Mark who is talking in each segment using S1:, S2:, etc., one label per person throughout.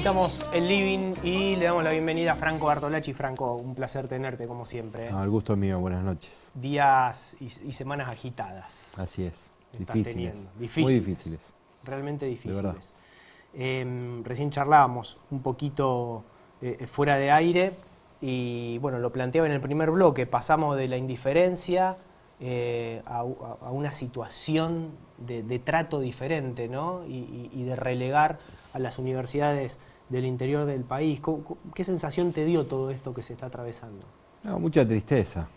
S1: Habilitamos el living y le damos la bienvenida a Franco Bartolacci. Franco, un placer tenerte como siempre.
S2: No, el gusto es mío, buenas noches.
S1: Días y semanas agitadas.
S2: Así es,
S1: Difíciles.
S2: muy difíciles.
S1: Realmente difíciles.
S2: De verdad.
S1: Recién charlábamos un poquito fuera de aire y bueno, lo planteaba en el primer bloque. Pasamos de la indiferencia a una situación de trato diferente, ¿no? Y de relegar a las universidades del interior del país. ¿Qué sensación te dio todo esto que se está atravesando?
S2: No, mucha tristeza,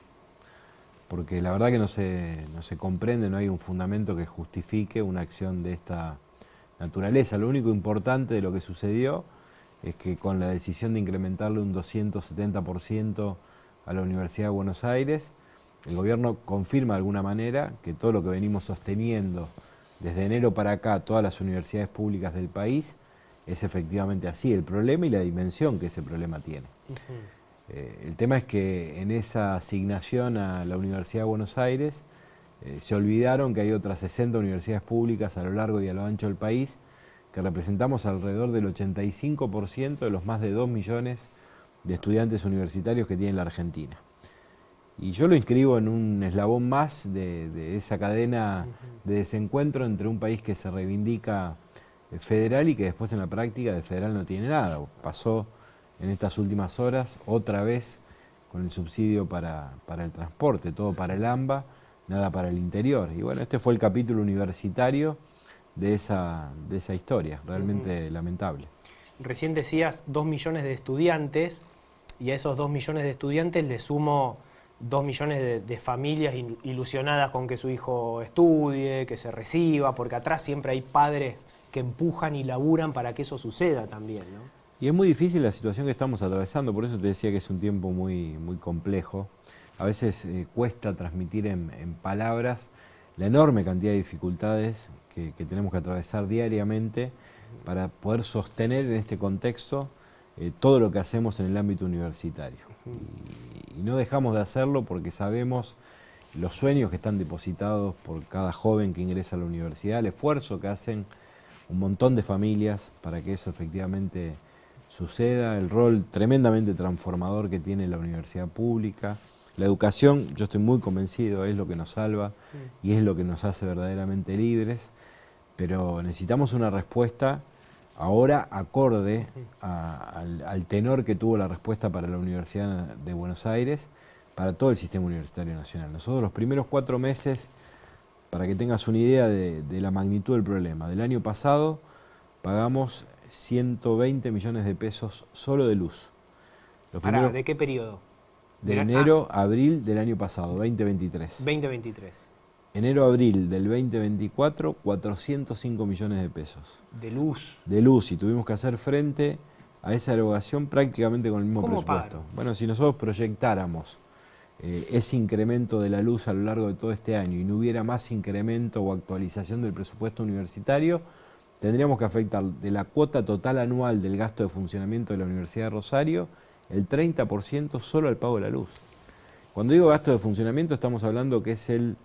S2: porque la verdad que no se comprende, no hay un fundamento que justifique una acción de esta naturaleza. Lo único importante de lo que sucedió es que con la decisión de incrementarle un 270% a la Universidad de Buenos Aires, el gobierno confirma de alguna manera que todo lo que venimos sosteniendo desde enero para acá, todas las universidades públicas del país, es efectivamente así, el problema y la dimensión que ese problema tiene. El tema es que en esa asignación a la Universidad de Buenos Aires se olvidaron que hay otras 60 universidades públicas a lo largo y a lo ancho del país que representamos alrededor del 85% de los más de 2 millones de estudiantes universitarios que tiene la Argentina. Y yo lo inscribo en un eslabón más de esa cadena de desencuentro entre un país que se reivindica federal y que después en la práctica de federal no tiene nada. Pasó en estas últimas horas otra vez con el subsidio para el transporte, todo para el AMBA, nada para el interior. Y bueno, este fue el capítulo universitario de esa historia, realmente lamentable.
S1: Recién decías 2 millones de estudiantes y a esos 2 millones de estudiantes le sumo 2 millones de familias ilusionadas con que su hijo estudie, que se reciba, porque atrás siempre hay padres que empujan y laburan para que eso suceda también, ¿no?
S2: Y es muy difícil la situación que estamos atravesando, por eso te decía que es un tiempo muy complejo. A veces cuesta transmitir en palabras la enorme cantidad de dificultades que tenemos que atravesar diariamente para poder sostener en este contexto todo lo que hacemos en el ámbito universitario. Y no dejamos de hacerlo porque sabemos los sueños que están depositados por cada joven que ingresa a la universidad, el esfuerzo que hacen un montón de familias para que eso efectivamente suceda, el rol tremendamente transformador que tiene la universidad pública. La educación, yo estoy muy convencido, es lo que nos salva y es lo que nos hace verdaderamente libres, pero necesitamos una respuesta ahora acorde al tenor que tuvo la respuesta para la Universidad de Buenos Aires, para todo el sistema universitario nacional. Nosotros los primeros 4 meses, para que tengas una idea de la magnitud del problema, del año pasado pagamos 120 millones de pesos solo de luz.
S1: ¿De qué periodo?
S2: De enero a abril del año pasado, 2023.
S1: 2023.
S2: Enero-abril del 2024, 405 millones de pesos.
S1: De luz.
S2: De luz, y tuvimos que hacer frente a esa erogación prácticamente con el mismo presupuesto.
S1: Pagaron?
S2: Bueno, si nosotros proyectáramos ese incremento de la luz a lo largo de todo este año y no hubiera más incremento o actualización del presupuesto universitario, tendríamos que afectar de la cuota total anual del gasto de funcionamiento de la Universidad de Rosario el 30% solo al pago de la luz. Cuando digo gasto de funcionamiento estamos hablando que son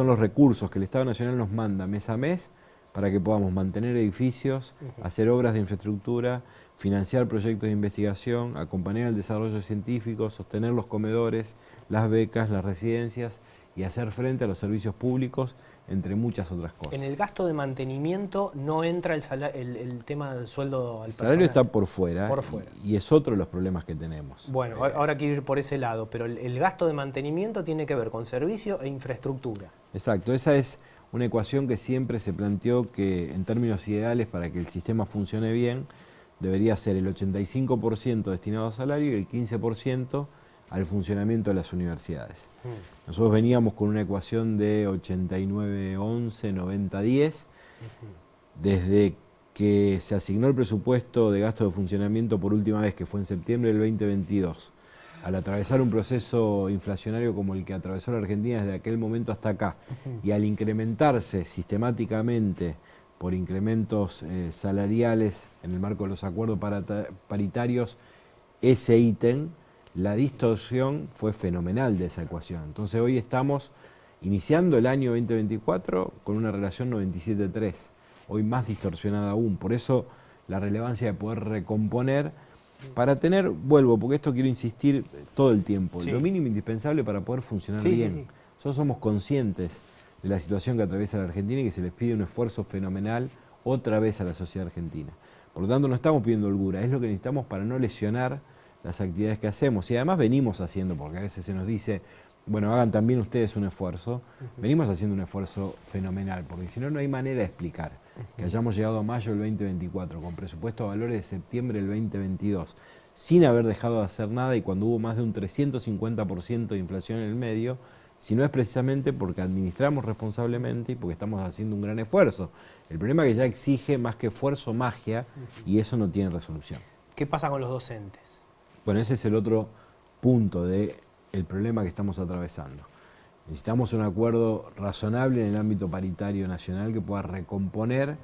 S2: los recursos que el Estado Nacional nos manda mes a mes para que podamos mantener edificios, hacer obras de infraestructura, financiar proyectos de investigación, acompañar el desarrollo científico, sostener los comedores, las becas, las residencias y hacer frente a los servicios públicos, entre muchas otras cosas.
S1: En el gasto de mantenimiento no entra el tema del sueldo al personal.
S2: El salario está por fuera.
S1: Por fuera.
S2: Y es otro de los problemas que tenemos.
S1: Bueno, ahora quiero ir por ese lado, pero el gasto de mantenimiento tiene que ver con servicio e infraestructura.
S2: Exacto, esa es una ecuación que siempre se planteó que en términos ideales para que el sistema funcione bien debería ser el 85% destinado a salario y el 15% al funcionamiento de las universidades. Nosotros veníamos con una ecuación de 89-11, 90-10. Desde que se asignó el presupuesto de gasto de funcionamiento por última vez, que fue en septiembre del 2022, al atravesar un proceso inflacionario como el que atravesó la Argentina desde aquel momento hasta acá, y al incrementarse sistemáticamente por incrementos salariales en el marco de los acuerdos paritarios, ese ítem, la distorsión fue fenomenal de esa ecuación. Entonces hoy estamos iniciando el año 2024 con una relación 97-3, hoy más distorsionada aún. Por eso la relevancia de poder recomponer para tener, vuelvo, porque esto quiero insistir todo el tiempo, lo mínimo indispensable para poder funcionar bien. Nosotros somos conscientes de la situación que atraviesa la Argentina y que se les pide un esfuerzo fenomenal otra vez a la sociedad argentina. Por lo tanto, no estamos pidiendo holgura, es lo que necesitamos para no lesionar las actividades que hacemos. Y además venimos haciendo, porque a veces se nos dice, bueno, hagan también ustedes un esfuerzo. Venimos haciendo un esfuerzo fenomenal, porque si no, no hay manera de explicar que hayamos llegado a mayo del 2024 con presupuesto a valores de septiembre del 2022, sin haber dejado de hacer nada y cuando hubo más de un 350% de inflación en el medio, si no es precisamente porque administramos responsablemente y porque estamos haciendo un gran esfuerzo. El problema es que ya exige más que esfuerzo, magia, y eso no tiene resolución.
S1: ¿Qué pasa con los docentes?
S2: Bueno, ese es el otro punto del problema que estamos atravesando. Necesitamos un acuerdo razonable en el ámbito paritario nacional que pueda recomponer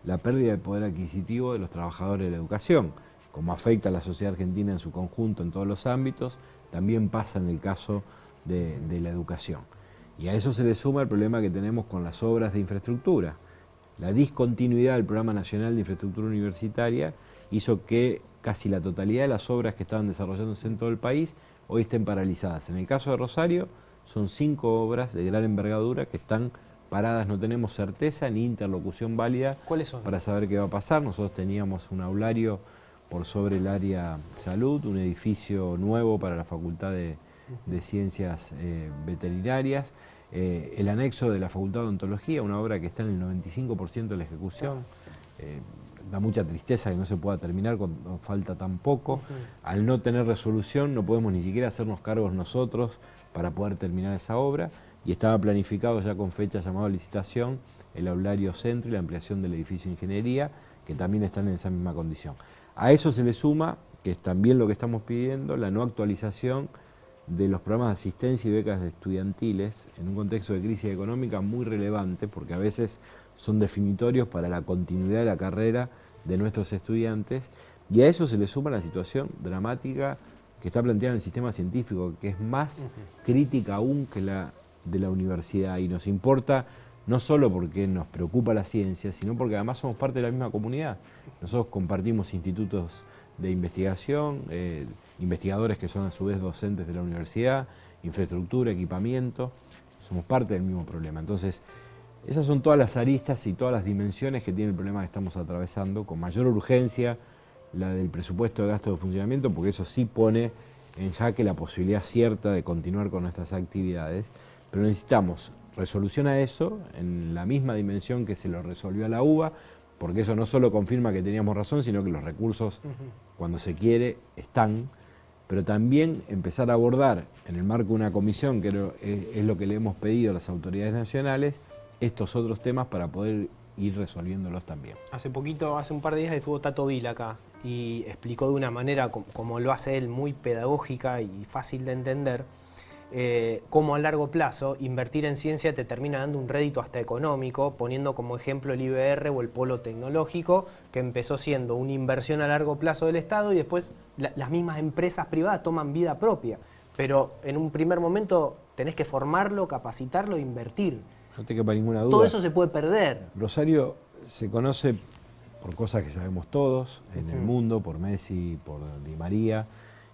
S2: la pérdida de poder adquisitivo de los trabajadores de la educación. Como afecta a la sociedad argentina en su conjunto en todos los ámbitos, también pasa en el caso de la educación. Y a eso se le suma el problema que tenemos con las obras de infraestructura. La discontinuidad del Programa Nacional de Infraestructura Universitaria hizo que casi la totalidad de las obras que estaban desarrollándose en todo el país hoy estén paralizadas. En el caso de Rosario, son 5 obras de gran envergadura que están paradas, no tenemos certeza ni interlocución válida.
S1: ¿Cuáles son?
S2: Para saber qué va a pasar. Nosotros teníamos un aulario por sobre el área salud, un edificio nuevo para la Facultad de Ciencias Veterinarias, el anexo de la Facultad de Odontología, una obra que está en el 95% de la ejecución. Da mucha tristeza que no se pueda terminar cuando falta tan poco. Al no tener resolución no podemos ni siquiera hacernos cargos nosotros para poder terminar esa obra, y estaba planificado ya con fecha llamada licitación el aulario centro y la ampliación del edificio de ingeniería, que también están en esa misma condición. A eso se le suma, que es también lo que estamos pidiendo, la no actualización de los programas de asistencia y becas estudiantiles en un contexto de crisis económica muy relevante, porque a veces son definitorios para la continuidad de la carrera de nuestros estudiantes, y a eso se le suma la situación dramática que está planteada en el sistema científico, que es más crítica aún que la de la universidad, y nos importa no solo porque nos preocupa la ciencia, sino porque además somos parte de la misma comunidad. Nosotros compartimos institutos de investigación, investigadores que son a su vez docentes de la universidad, infraestructura, equipamiento, somos parte del mismo problema. Entonces, esas son todas las aristas y todas las dimensiones que tiene el problema que estamos atravesando, con mayor urgencia la del presupuesto de gasto de funcionamiento, porque eso sí pone en jaque la posibilidad cierta de continuar con nuestras actividades, pero necesitamos resolución a eso en la misma dimensión que se lo resolvió a la UBA, porque eso no solo confirma que teníamos razón, sino que los recursos, cuando se quiere, están, pero también empezar a abordar en el marco de una comisión, que es lo que le hemos pedido a las autoridades nacionales, estos otros temas para poder ir resolviéndolos también.
S1: Hace un par de días estuvo Tato Vila acá y explicó de una manera, como lo hace él, muy pedagógica y fácil de entender, cómo a largo plazo invertir en ciencia te termina dando un rédito hasta económico, poniendo como ejemplo el IBR o el Polo Tecnológico, que empezó siendo una inversión a largo plazo del Estado y después las mismas empresas privadas toman vida propia. Pero en un primer momento tenés que formarlo, capacitarlo e invertir.
S2: No te quepa ninguna duda.
S1: Todo eso se puede perder.
S2: Rosario se conoce por cosas que sabemos todos en el mundo, por Messi, por Di María,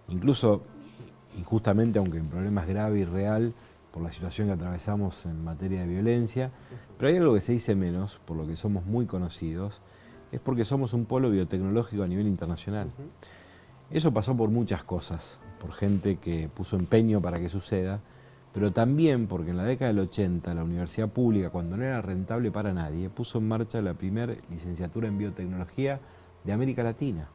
S2: incluso injustamente, aunque el problema es grave y real, por la situación que atravesamos en materia de violencia, pero hay algo que se dice menos, por lo que somos muy conocidos, es porque somos un polo biotecnológico a nivel internacional. Eso pasó por muchas cosas, por gente que puso empeño para que suceda, pero también porque en la década del 80 la universidad pública, cuando no era rentable para nadie, puso en marcha la primera licenciatura en biotecnología de América Latina.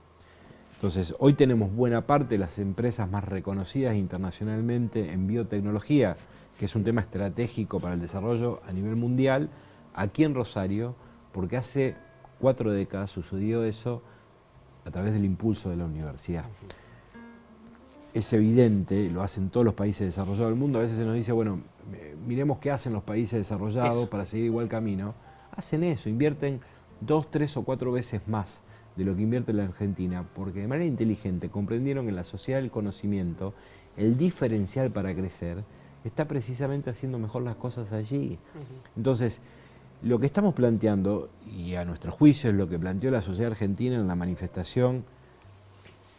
S2: Entonces, hoy tenemos buena parte de las empresas más reconocidas internacionalmente en biotecnología, que es un tema estratégico para el desarrollo a nivel mundial, aquí en Rosario, porque hace 4 décadas sucedió eso a través del impulso de la universidad. Es evidente, lo hacen todos los países desarrollados del mundo, a veces se nos dice, bueno, miremos qué hacen los países desarrollados para seguir igual camino. Hacen eso, invierten 2, 3 o 4 veces más de lo que invierte la Argentina, porque de manera inteligente comprendieron que en la sociedad del conocimiento el diferencial para crecer está precisamente haciendo mejor las cosas allí. Entonces, Lo que estamos planteando, y a nuestro juicio es lo que planteó la sociedad argentina en la manifestación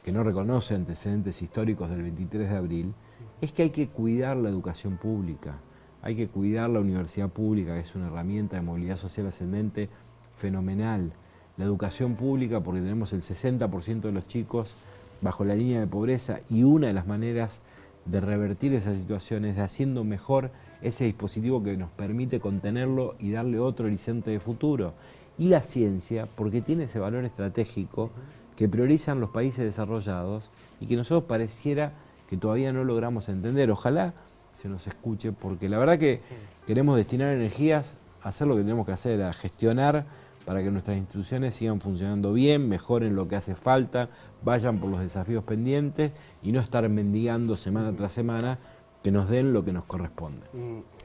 S2: que no reconoce antecedentes históricos del 23 de abril, es que hay que cuidar la educación pública, hay que cuidar la universidad pública, que es una herramienta de movilidad social ascendente fenomenal. La educación pública, porque tenemos el 60% de los chicos bajo la línea de pobreza, y una de las maneras de revertir esa situación es haciendo mejor ese dispositivo que nos permite contenerlo y darle otro horizonte de futuro. Y la ciencia, porque tiene ese valor estratégico que priorizan los países desarrollados y que nosotros pareciera que todavía no logramos entender. Ojalá se nos escuche, porque la verdad que queremos destinar energías a hacer lo que tenemos que hacer, a gestionar para que nuestras instituciones sigan funcionando bien, mejoren lo que hace falta, vayan por los desafíos pendientes y no estar mendigando semana tras semana que nos den lo que nos corresponde.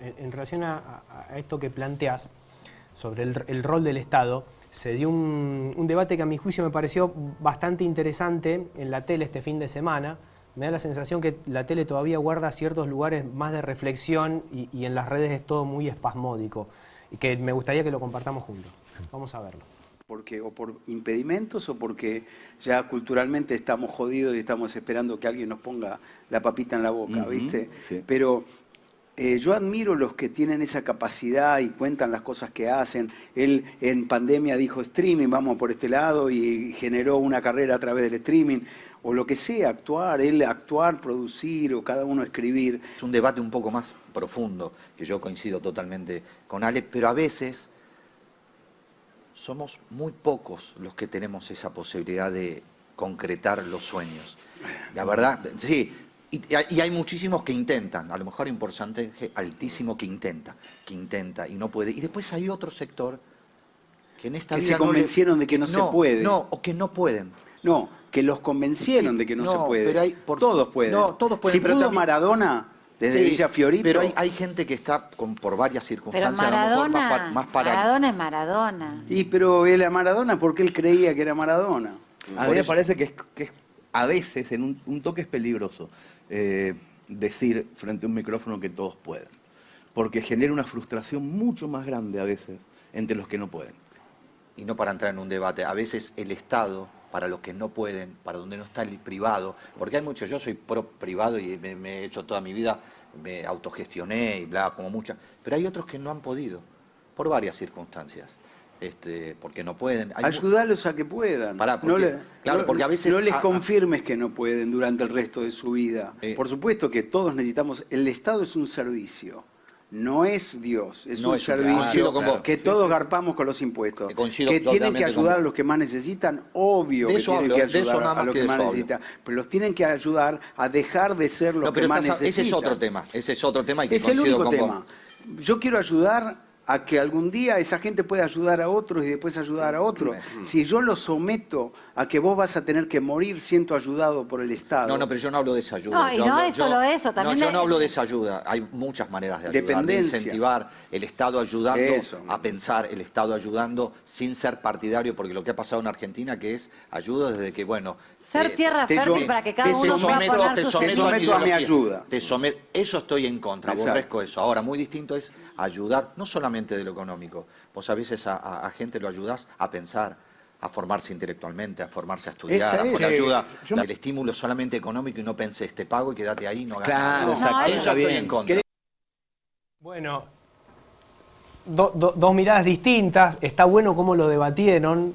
S1: En relación a esto que planteás sobre el rol del Estado, se dio un debate que a mi juicio me pareció bastante interesante en la tele este fin de semana. Me da la sensación que la tele todavía guarda ciertos lugares más de reflexión y en las redes es todo muy espasmódico, y que me gustaría que lo compartamos juntos. Vamos a verlo.
S3: Porque, o por impedimentos o porque ya culturalmente estamos jodidos y estamos esperando que alguien nos ponga la papita en la boca, ¿viste?
S4: Sí.
S3: Pero yo admiro los que tienen esa capacidad y cuentan las cosas que hacen. Él en pandemia dijo streaming, vamos por este lado, y generó una carrera a través del streaming. O lo que sea, actuar, producir, o cada uno escribir.
S4: Es un debate un poco más profundo, que yo coincido totalmente con Ale, pero a veces somos muy pocos los que tenemos esa posibilidad de concretar los sueños. La verdad, sí, y hay muchísimos que intentan, a lo mejor hay un porcentaje altísimo que intenta y no puede. Y después hay otro sector que en esta
S3: que
S4: vida
S3: se convencieron de que no se puede.
S4: No, o que no pueden.
S3: No, que los convencieron de que no se puede.
S4: Pero
S3: todos pueden.
S4: No, todos pueden.
S3: Si
S4: pero
S3: pudo
S4: también,
S3: Maradona, desde Villa Fiorito.
S4: Pero hay gente que está por varias circunstancias.
S5: Pero Maradona,
S4: a lo mejor
S5: Maradona es Maradona.
S3: Pero él a Maradona porque él creía que era Maradona.
S6: A mí me parece que es a veces, en un toque es peligroso decir frente a un micrófono que todos pueden. Porque genera una frustración mucho más grande a veces entre los que no pueden.
S4: Y no para entrar en un debate, a veces el Estado, para los que no pueden, para donde no está el privado, porque hay muchos, yo soy pro privado y me he hecho toda mi vida, me autogestioné y bla, como muchas, pero hay otros que no han podido, por varias circunstancias. Porque no pueden.
S3: Ayudarlos a que puedan.
S4: Porque a veces
S3: no les confirmes que no pueden durante el resto de su vida. Por supuesto que todos necesitamos. El Estado es un servicio. No es Dios, es un servicio que todos garpamos con los impuestos. Que tienen que ayudar a los que más necesitan, obvio que tienen que ayudar a los que más necesitan. Pero los tienen que ayudar a dejar de ser los que más necesitan.
S4: Ese es otro tema y que
S3: es el
S4: coincido
S3: único
S4: con
S3: tema. Yo quiero ayudar a que algún día esa gente pueda ayudar a otros y después ayudar a otros. Si yo lo someto a que vos vas a tener que morir siendo ayudado por el Estado.
S4: No, pero yo no hablo de esa ayuda.
S5: No, y no es solo eso. También
S4: yo no hablo de esa ayuda. Hay muchas maneras de ayudar.
S3: Dependencia.
S4: De incentivar, el Estado ayudando a pensar, el Estado ayudando sin ser partidario, porque lo que ha pasado en Argentina que es ayuda desde que, bueno...
S5: Ser tierra fértil para que cada uno pueda poner su
S3: someto a mi ayuda.
S4: Eso estoy en contra, aborrezco eso. Ahora, muy distinto es ayudar, no solamente de lo económico. Vos a veces a gente lo ayudás a pensar, a formarse intelectualmente, a formarse a estudiar, ayuda. El estímulo solamente económico y no pensé, te pago y quédate ahí, no ganas nada. Eso estoy en contra.
S1: Bueno, dos miradas distintas. Está bueno cómo lo debatieron.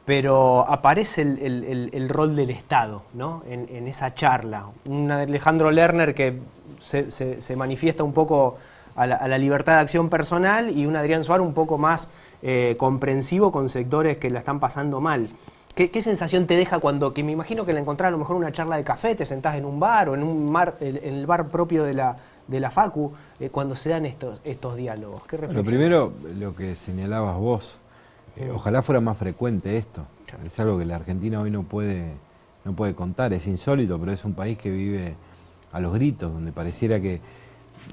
S1: Pero aparece el rol del Estado, ¿no? en esa charla. Un Alejandro Lerner que se manifiesta un poco a la libertad de acción personal y un Adrián Suárez un poco más comprensivo con sectores que la están pasando mal. ¿Qué sensación te deja cuando, que me imagino que la encontrás a lo mejor una charla de café, te sentás en un bar o en el bar propio de la Facu, cuando se dan estos diálogos? ¿Qué reflexión?
S2: Lo primero, lo que señalabas vos, ojalá fuera más frecuente esto. Es algo que la Argentina hoy no puede contar. Es insólito, pero es un país que vive a los gritos, donde pareciera que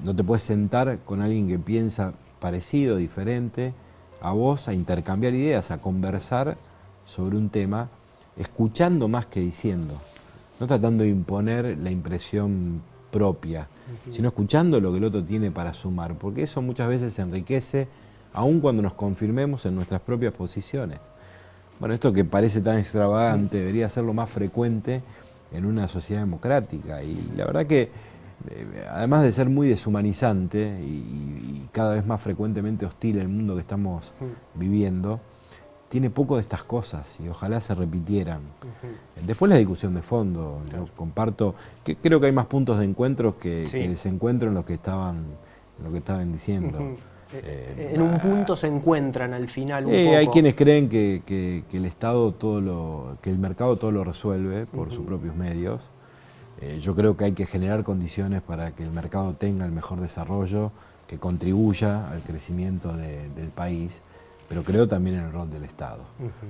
S2: no te puedes sentar con alguien que piensa parecido, diferente a vos, a intercambiar ideas, a conversar sobre un tema, escuchando más que diciendo, no tratando de imponer la impresión propia, sino escuchando lo que el otro tiene para sumar, porque eso muchas veces enriquece, aun cuando nos confirmemos en nuestras propias posiciones. Bueno, esto que parece tan extravagante debería ser lo más frecuente en una sociedad democrática, y la verdad que además de ser muy deshumanizante y cada vez más frecuentemente hostil el mundo que estamos viviendo, tiene poco de estas cosas y ojalá se repitieran. Después la discusión de fondo, yo comparto, que creo que hay más puntos de encuentro que desencuentro en lo que estaban diciendo.
S1: En un punto se encuentran al final un poco.
S2: Hay quienes creen que el Estado que el mercado todo lo resuelve por sus propios medios. Yo creo que hay que generar condiciones para que el mercado tenga el mejor desarrollo, que contribuya al crecimiento del país, pero creo también en el rol del Estado.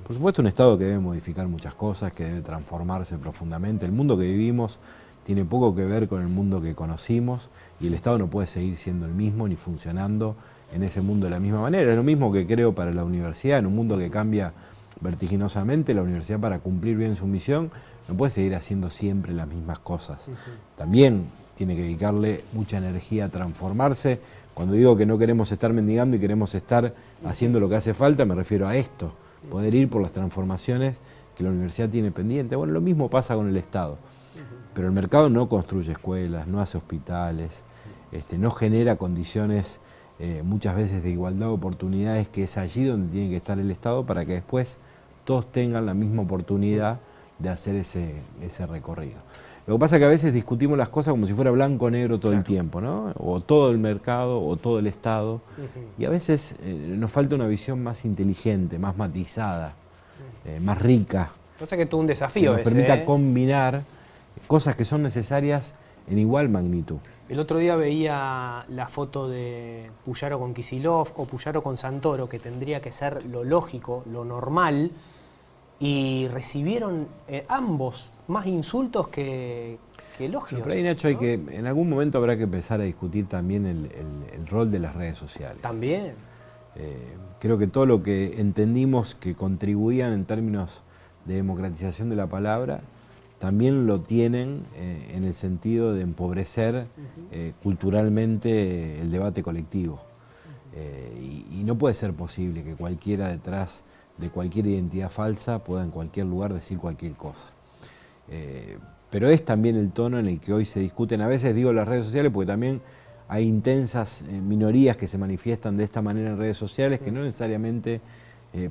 S2: Por supuesto, un Estado que debe modificar muchas cosas, que debe transformarse profundamente. El mundo que vivimos tiene poco que ver con el mundo que conocimos y el Estado no puede seguir siendo el mismo ni funcionando en ese mundo de la misma manera. Es lo mismo que creo para la universidad, en un mundo que cambia vertiginosamente, la universidad, para cumplir bien su misión, no puede seguir haciendo siempre las mismas cosas. También tiene que dedicarle mucha energía a transformarse. Cuando digo que no queremos estar mendigando y queremos estar haciendo lo que hace falta, me refiero a esto, poder ir por las transformaciones que la universidad tiene pendiente. Bueno, lo mismo pasa con el Estado, pero el mercado no construye escuelas, no hace hospitales, no genera condiciones muchas veces de igualdad de oportunidades, que es allí donde tiene que estar el Estado para que después todos tengan la misma oportunidad de hacer ese recorrido. Lo que pasa es que a veces discutimos las cosas como si fuera blanco o negro todo el tiempo, ¿no? O todo el mercado o todo el Estado. Y a veces nos falta una visión más inteligente, más matizada, más rica.
S1: Pasa que es todo un desafío
S2: que nos permita combinar cosas que son necesarias en igual magnitud.
S1: El otro día veía la foto de Puyaro con Kicillof o Puyaro con Santoro, que tendría que ser lo lógico, lo normal, y recibieron ambos más insultos que elogios.
S2: Pero ahí, Nacho, ¿no? En algún momento habrá que empezar a discutir también el rol de las redes sociales.
S1: También.
S2: Creo que todo lo que entendimos que contribuían en términos de democratización de la palabra, también lo tienen en el sentido de empobrecer culturalmente el debate colectivo. Y no puede ser posible que cualquiera detrás de cualquier identidad falsa pueda en cualquier lugar decir cualquier cosa. Pero es también el tono en el que hoy se discuten, a veces digo las redes sociales, porque también hay intensas minorías que se manifiestan de esta manera en redes sociales, que no necesariamente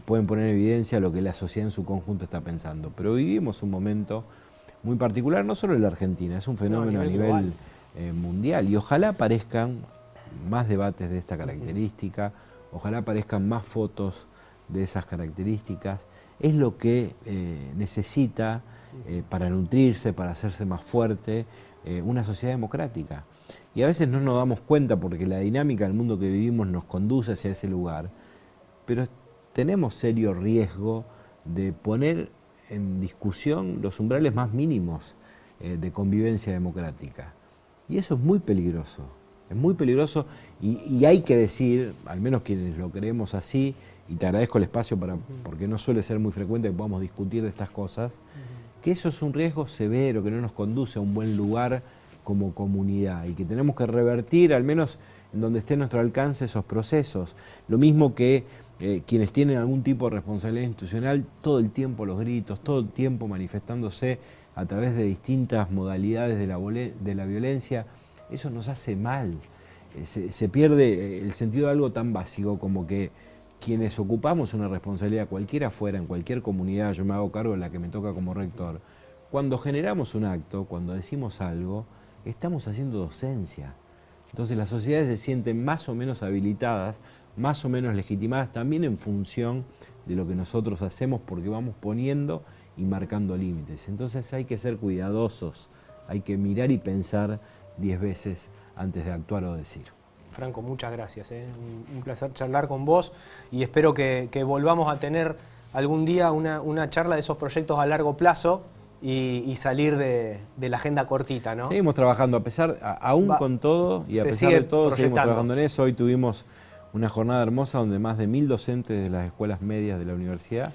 S2: pueden poner en evidencia lo que la sociedad en su conjunto está pensando. Pero vivimos un momento muy particular, no solo en la Argentina, es un fenómeno a nivel mundial, y ojalá aparezcan más debates de esta característica, ojalá aparezcan más fotos de esas características. Es lo que necesita para nutrirse, para hacerse más fuerte, una sociedad democrática. Y a veces no nos damos cuenta porque la dinámica del mundo que vivimos nos conduce hacia ese lugar, pero tenemos serio riesgo de poner en discusión los umbrales más mínimos de convivencia democrática. Y eso es muy peligroso y hay que decir, al menos quienes lo creemos así, y te agradezco el espacio porque no suele ser muy frecuente que podamos discutir de estas cosas, que eso es un riesgo severo, que no nos conduce a un buen lugar como comunidad y que tenemos que revertir, al menos en donde esté a nuestro alcance, esos procesos. Lo mismo que quienes tienen algún tipo de responsabilidad institucional, todo el tiempo los gritos, todo el tiempo manifestándose a través de distintas modalidades de la violencia, eso nos hace mal. Se pierde el sentido de algo tan básico como que quienes ocupamos una responsabilidad, cualquiera fuera, en cualquier comunidad, yo me hago cargo de la que me toca como rector, cuando generamos un acto, cuando decimos algo, estamos haciendo docencia. Entonces las sociedades se sienten más o menos habilitadas, más o menos legitimadas, también en función de lo que nosotros hacemos, porque vamos poniendo y marcando límites. Entonces hay que ser cuidadosos, hay que mirar y pensar 10 veces antes de actuar o decir.
S1: Franco, muchas gracias. Un placer charlar con vos y espero que volvamos a tener algún día una charla de esos proyectos a largo plazo y salir de la agenda cortita, ¿no?
S2: Seguimos trabajando, aún con todo y a pesar de todo, seguimos trabajando en eso. Hoy tuvimos una jornada hermosa donde más de 1000 docentes de las escuelas medias de la universidad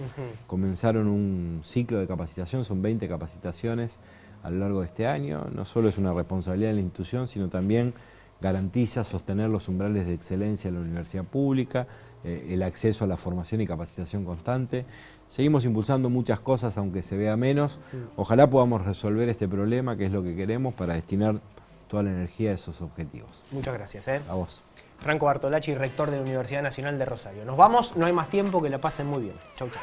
S2: comenzaron un ciclo de capacitación, son 20 capacitaciones a lo largo de este año. No solo es una responsabilidad de la institución, sino también garantiza sostener los umbrales de excelencia en la universidad pública, el acceso a la formación y capacitación constante. Seguimos impulsando muchas cosas, aunque se vea menos. Ojalá podamos resolver este problema, que es lo que queremos, para destinar toda la energía a esos objetivos.
S1: Muchas gracias.
S2: A vos.
S1: Franco Bartolacci, rector de la Universidad Nacional de Rosario. Nos vamos, no hay más tiempo, que la pasen muy bien. Chau, chau.